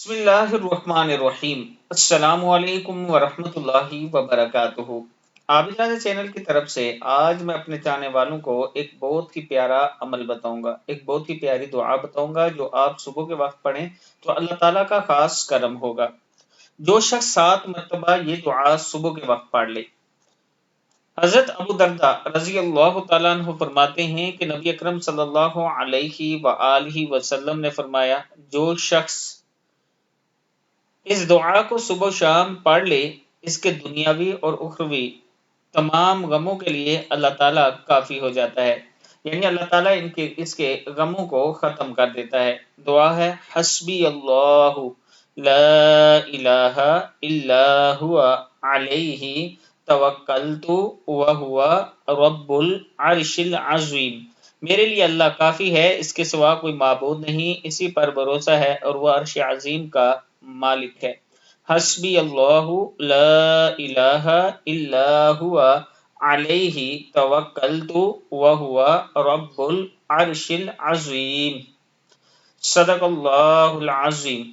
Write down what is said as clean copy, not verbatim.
بسم اللہ الرحمن الرحیم۔ السلام علیکم ورحمۃ اللہ وبرکاتہ۔ آبجاد چینل کی طرف سے آج میں اپنے چاہنے والوں کو ایک بہت ہی پیارا عمل بتاؤں گا، ایک بہت ہی پیاری دعا بتاؤں گا جو آپ صبح کے وقت پڑھیں تو اللہ تعالیٰ کا خاص کرم ہوگا۔ جو شخص 7 مرتبہ یہ دعا صبح کے وقت پڑھ لے۔ حضرت ابو درداء رضی اللہ تعالیٰ عنہ فرماتے ہیں کہ نبی اکرم صلی اللہ علیہ وآلہ وسلم نے فرمایا، جو شخص اس دعا کو صبح و شام پڑھ لے، اس کے دنیاوی اور اخروی تمام غموں کے لیے اللہ تعالیٰ کافی ہو جاتا ہے، یعنی اللہ تعالیٰ اس کے غموں کو ختم کر دیتا ہے۔ دعا ہے، حسبی اللہ لا الہ الا ہوا علیہ توکلت وہو رب العرش العظیم۔ میرے لیے اللہ کافی ہے، اس کے سوا کوئی معبود نہیں، اسی پر بھروسہ ہے اور وہ عرش عظیم کا مالک ہے۔ حسبی اللہ لا الہ الا ہوا علیہ توکلت وہو رب العرش العظیم۔ صدق اللہ العظیم۔